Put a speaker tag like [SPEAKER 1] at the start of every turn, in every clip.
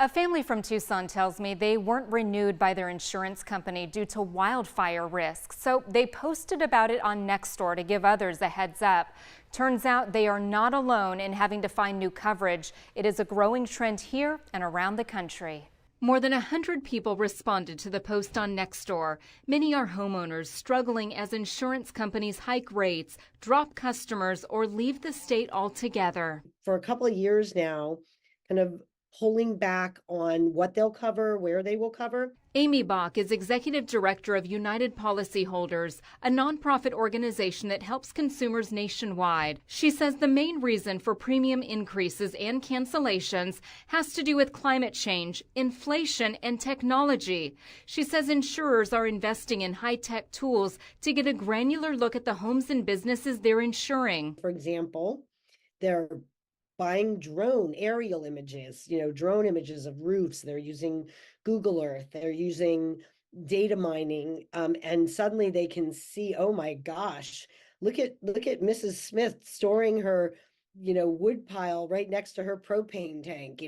[SPEAKER 1] A family from Tucson tells me they weren't renewed by their insurance company due to wildfire risk, so they posted about it on Nextdoor to give others a heads up. Turns out they are not alone in having to find new coverage. It is a growing trend here and around the country. More than 100 people responded to the post on Nextdoor. Many are homeowners struggling as insurance companies hike rates, drop customers, or leave the state altogether.
[SPEAKER 2] For a couple of years now, kind of pulling back on what they'll cover, where they will cover.
[SPEAKER 1] Amy Bach is executive director of United Policyholders, a nonprofit organization that helps consumers nationwide. She says the main reason for premium increases and cancellations has to do with climate change, inflation, and technology. She says insurers are investing in high-tech tools to get a granular look at the homes and businesses they're insuring.
[SPEAKER 2] For example, they're buying aerial images, drone images of roofs. They're using Google Earth. They're using data mining, and suddenly they can see, oh my gosh, look at Mrs. Smith storing her wood pile right next to her propane tank.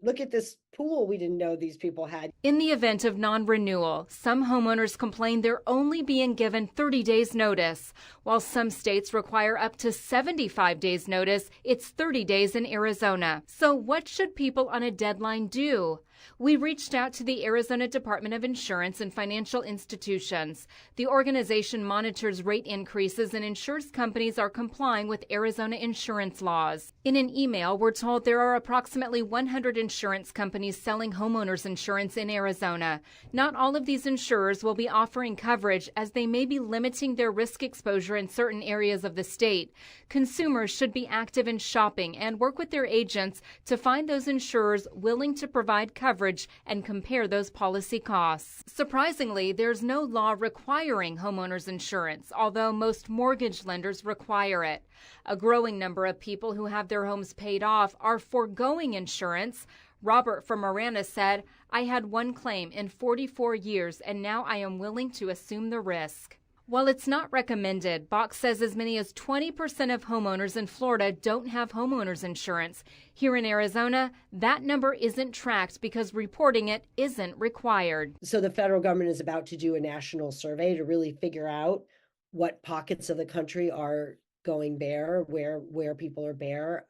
[SPEAKER 2] Look at this pool we didn't know these people had.
[SPEAKER 1] In the event of non-renewal, some homeowners complain they're only being given 30 days notice. While some states require up to 75 days notice, it's 30 days in Arizona. So what should people on a deadline do? We reached out to the Arizona Department of Insurance and Financial Institutions. The organization monitors rate increases and ensures companies are complying with Arizona insurance laws. In an email, we're told there are approximately 100 insurance companies selling homeowners insurance in Arizona. Not all of these insurers will be offering coverage as they may be limiting their risk exposure in certain areas of the state. Consumers should be active in shopping and work with their agents to find those insurers willing to provide coverage and compare those policy costs. Surprisingly, there's no law requiring homeowners insurance, although most mortgage lenders require it. A growing number of people who have their homes paid off are foregoing insurance. Robert from Marana said, "I had one claim in 44 years, and now I am willing to assume the risk." While it's not recommended, Bach says as many as 20% of homeowners in Florida don't have homeowners insurance. Here in Arizona, that number isn't tracked because reporting it isn't required.
[SPEAKER 2] So the federal government is about to do a national survey to really figure out what pockets of the country are going bare, where people are bare.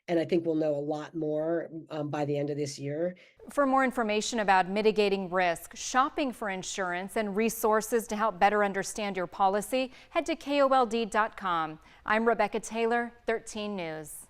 [SPEAKER 2] And I think we'll know a lot more by the end of this year.
[SPEAKER 1] For more information about mitigating risk, shopping for insurance, and resources to help better understand your policy, head to KOLD.com. I'm Rebecca Taylor, 13 News.